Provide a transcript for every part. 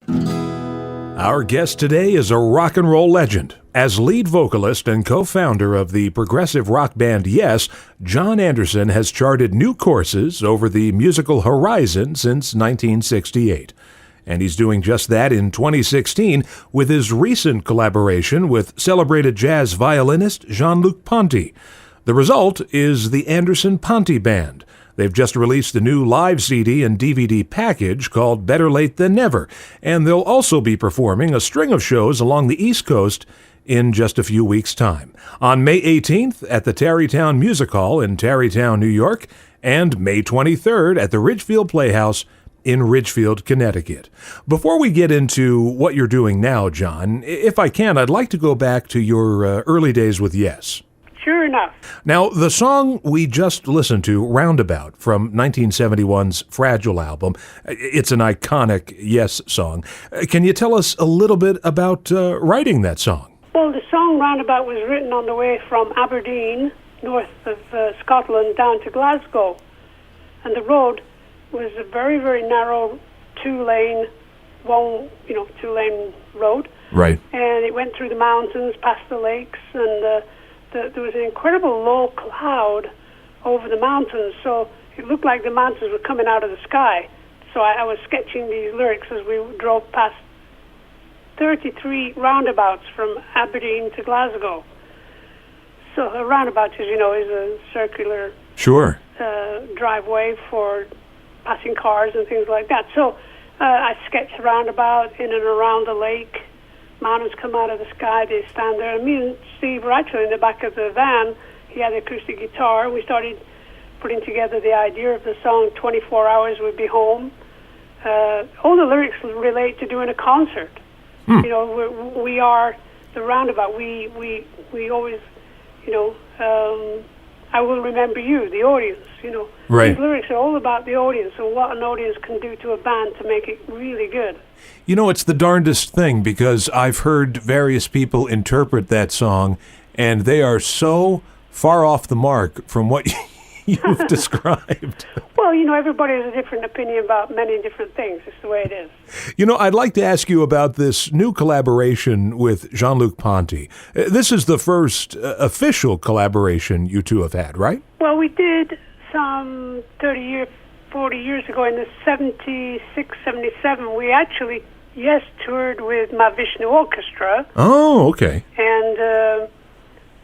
Our guest today is a rock and roll legend. As lead vocalist and co-founder of the progressive rock band Yes, Jon Anderson has charted new courses over the musical horizon since 1968. And he's doing just that in 2016 with his recent collaboration with celebrated jazz violinist Jean-Luc Ponty. The result is the Anderson-Ponty Band. They've just released a new live CD and DVD package called Better Late Than Never, and they'll also be performing a string of shows along the East Coast in just a few weeks' time. On May 18th at the Tarrytown Music Hall in Tarrytown, New York, and May 23rd at the Ridgefield Playhouse in Ridgefield, Connecticut. Before we get into what you're doing now, Jon, if I can, I'd like to go back to your early days with Yes. Sure enough. Now, the song we just listened to, Roundabout, from 1971's Fragile album, it's an iconic Yes song. Can you tell us a little bit about writing that song? Well, the song Roundabout was written on the way from Aberdeen, north of Scotland, down to Glasgow. And the road was a very, very narrow two-lane road. Right. And it went through the mountains, past the lakes, and there was an incredible low cloud over the mountains, so it looked like the mountains were coming out of the sky. So I was sketching these lyrics as we drove past 33 roundabouts from Aberdeen to Glasgow. So a roundabout, as you know, is a circular driveway for passing cars and things like that. So I sketched a roundabout in and around the lake. Mountains come out of the sky, they stand there. And me and Steve were actually in the back of the van. He had an acoustic guitar. We started putting together the idea of the song, 24 Hours We'd Be Home. All the lyrics relate to doing a concert. You know, we are the roundabout. We always, I will remember you, the audience, Right. These lyrics are all about the audience and what an audience can do to a band to make it really good. You know, it's the darndest thing, because I've heard various people interpret that song, and they are so far off the mark from what you've described. Well, everybody has a different opinion about many different things. It's the way it is. I'd like to ask you about this new collaboration with Jean-Luc Ponty. This is the first official collaboration you two have had, right? Well, we did some 40 years ago in the 76, 77. We actually, toured with Mahavishnu Orchestra. Oh, okay. And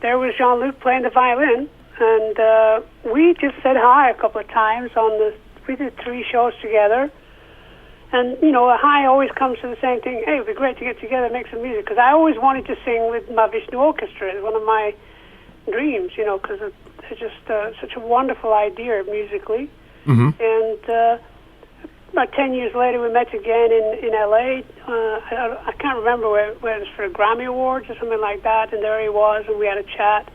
there was Jean-Luc playing the violin. And we just said hi a couple of times we did 3 shows together. And, a hi always comes to the same thing. Hey, it'd be great to get together and make some music. Because I always wanted to sing with Mahavishnu Orchestra. It's one of my dreams, because it's just such a wonderful idea musically. Mm-hmm. And about 10 years later, we met again in L.A. I can't remember where it was, for a Grammy Awards or something like that. And there he was, and we had a chat,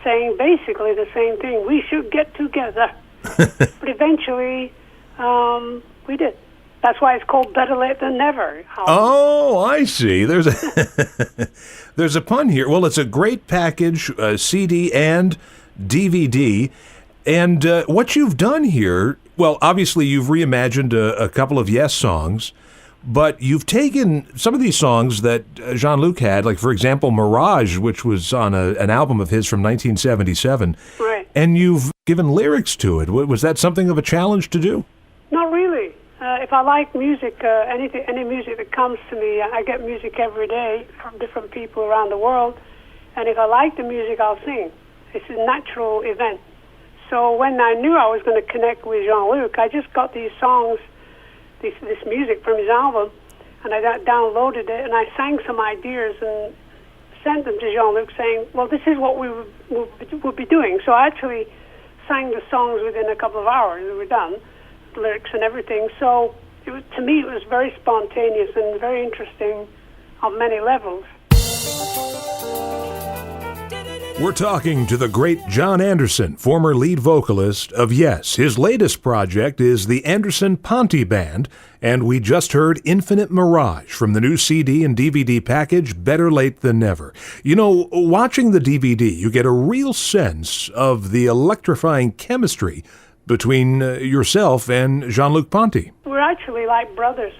saying basically the same thing. We should get together. But eventually, we did. That's why it's called Better Late Than Never. Oh, I see. There's a pun here. Well, it's a great package, CD and DVD. And what you've done here, well, obviously you've reimagined a couple of Yes songs, but you've taken some of these songs that Jean-Luc had, like, for example, Mirage, which was on an album of his from 1977, right, and you've given lyrics to it. Was that something of a challenge to do? Not really. If I like music, any music that comes to me, I get music every day from different people around the world, and if I like the music, I'll sing. It's a natural event. So when I knew I was going to connect with Jean-Luc, I just got these songs, this music from his album, and I downloaded it, and I sang some ideas and sent them to Jean-Luc saying, well, this is what we would be doing. So I actually sang the songs within a couple of hours. We were done, the lyrics and everything. So to me, it was very spontaneous and very interesting on many levels. We're talking to the great Jon Anderson, former lead vocalist of Yes. His latest project is the Anderson-Ponty Band, and we just heard Infinite Mirage from the new CD and DVD package, Better Late Than Never. Watching the DVD, you get a real sense of the electrifying chemistry between yourself and Jean-Luc Ponty. We're actually like brothers.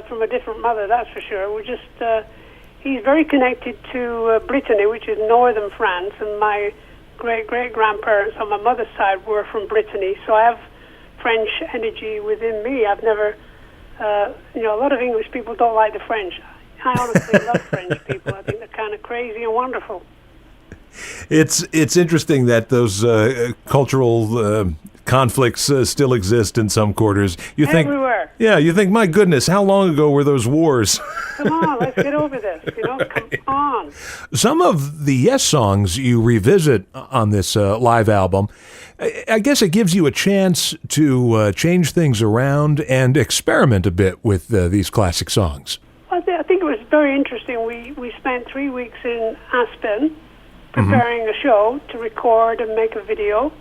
from a different mother, that's for sure. He's very connected to Brittany, which is northern France, and my great-great-grandparents on my mother's side were from Brittany, so I have French energy within me. I've never, a lot of English people don't like the French. I honestly love French people. I think they're kind of crazy and wonderful. It's interesting that those cultural conflicts still exist in some quarters. You think everywhere. Yeah, you think, my goodness, how long ago were those wars? Come on, let's get over this. Come on. Some of the Yes songs you revisit on this live album, I guess it gives you a chance to change things around and experiment a bit with these classic songs. I think it was very interesting. We spent 3 weeks in Aspen preparing a show to record and make a video,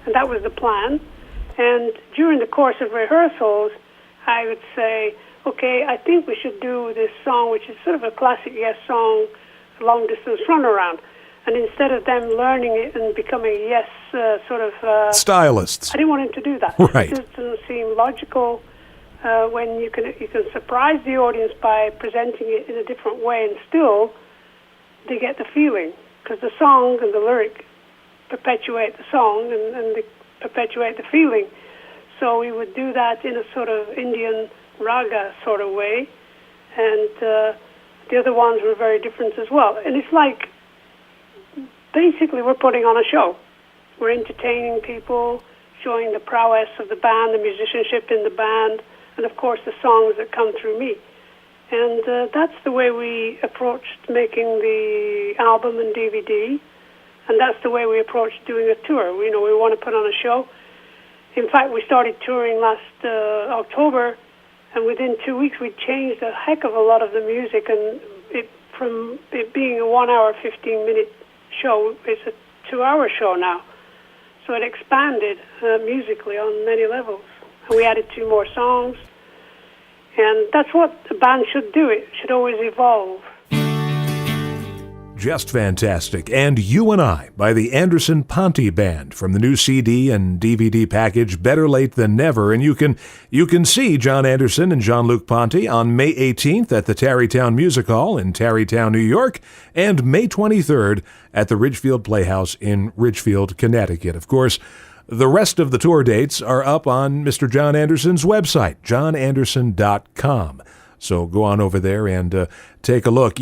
and that was the plan. And during the course of rehearsals, I would say, okay, I think we should do this song, which is sort of a classic Yes song, long distance runaround. And instead of them learning it and becoming Yes stylists, I didn't want him to do that. Right. It just doesn't seem logical when you can surprise the audience by presenting it in a different way, and still they get the feeling, because the song and the lyric perpetuate the song and they perpetuate the feeling. So we would do that in a sort of Indian raga sort of way, and the other ones were very different as well. And it's like, basically we're putting on a show. We're entertaining people, showing the prowess of the band, the musicianship in the band, and of course the songs that come through me. And that's the way we approached making the album and DVD, and that's the way we approached doing a tour. We want to put on a show. In fact, we started touring last October, and within 2 weeks we changed a heck of a lot of the music, and from it being a 1 hour, 15-minute show, it's a 2-hour show now. So it expanded musically on many levels. And we added 2 more songs. And that's what a band should do. It should always evolve. Just fantastic. And You and I by the Anderson-Ponty Band from the new CD and DVD package, Better Late Than Never. And you can see Jon Anderson and Jean-Luc Ponty on May 18th at the Tarrytown Music Hall in Tarrytown, New York, and May 23rd at the Ridgefield Playhouse in Ridgefield, Connecticut. Of course, the rest of the tour dates are up on Mr. Jon Anderson's website, jonanderson.com. So go on over there and take a look.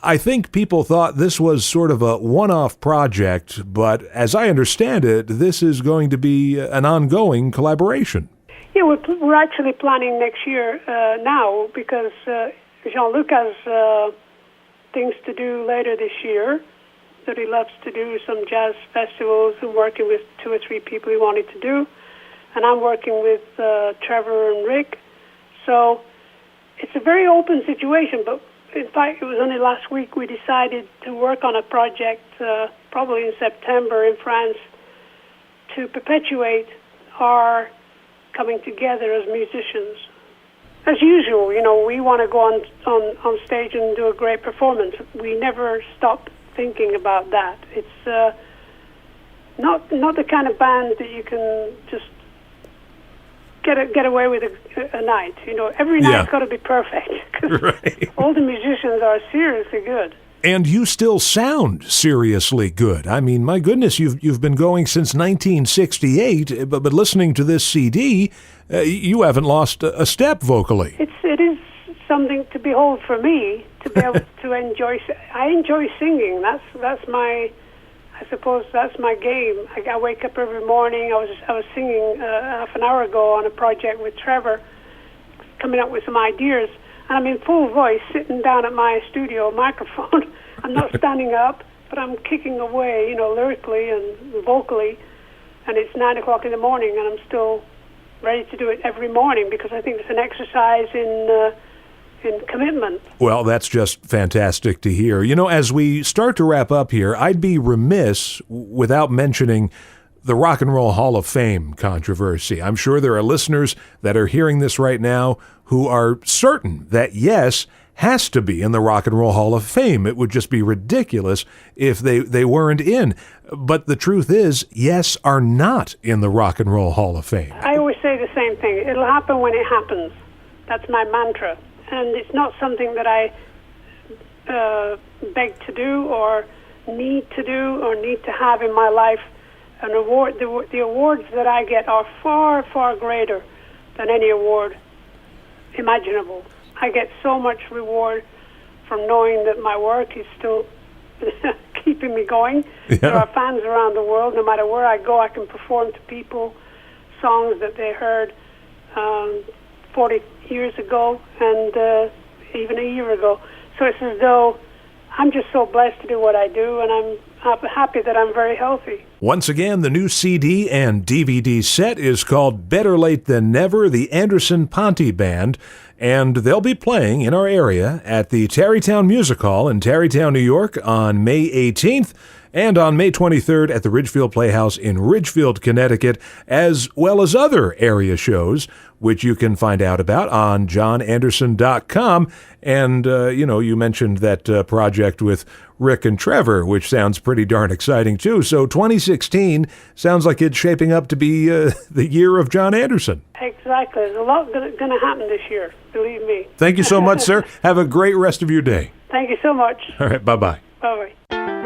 I think people thought this was sort of a one-off project, but as I understand it, this is going to be an ongoing collaboration. Yeah, we're actually planning next year now, because Jean-Luc has things to do later this year that he loves to do, some jazz festivals, and working with 2 or 3 people he wanted to do. And I'm working with Trevor and Rick. So it's a very open situation, but in fact, it was only last week we decided to work on a project, probably in September in France, to perpetuate our coming together as musicians. As usual, we want to go on stage and do a great performance. We never stop thinking about that. It's not the kind of band that you can just get away with a night. Every night's got to be perfect. Right. All the musicians are seriously good. And you still sound seriously good. I mean, my goodness, you've been going since 1968, but listening to this CD, you haven't lost a step vocally. It is something to behold for me, to be able to enjoy. I enjoy singing. That's my. I suppose that's my game. I wake up every morning. I was singing half an hour ago on a project with Trevor, coming up with some ideas, and I'm in full voice, sitting down at my studio microphone. I'm not standing up, but I'm kicking away, lyrically and vocally. And it's 9 o'clock in the morning, and I'm still ready to do it every morning, because I think it's an exercise in commitment. Well, that's just fantastic to hear. As we start to wrap up here, I'd be remiss without mentioning the Rock and Roll Hall of Fame controversy. I'm sure there are listeners that are hearing this right now who are certain that Yes has to be in the Rock and Roll Hall of Fame. It would just be ridiculous if they weren't in. But the truth is, Yes are not in the Rock and Roll Hall of Fame. I always say the same thing. It'll happen when it happens. That's my mantra. And it's not something that I beg to do or need to do or need to have in my life. An award, the awards that I get are far, far greater than any award imaginable. I get so much reward from knowing that my work is still keeping me going. Yeah. There are fans around the world. No matter where I go, I can perform to people songs that they heard 40 years ago and even a year ago. So it's as though I'm just so blessed to do what I do, and I'm happy that I'm very healthy. Once again, the new CD and DVD set is called Better Late Than Never, the Anderson-Ponty Band, and they'll be playing in our area at the Tarrytown Music Hall in Tarrytown, New York on May 18th and on May 23rd at the Ridgefield Playhouse in Ridgefield, Connecticut, as well as other area shows, which you can find out about on JonAnderson.com. And, you mentioned that project with Rick and Trevor, which sounds pretty darn exciting, too. So 2016 sounds like it's shaping up to be the year of Jon Anderson. Exactly. There's a lot going to happen this year, believe me. Thank you so much, sir. Have a great rest of your day. Thank you so much. All right, bye-bye. Bye-bye.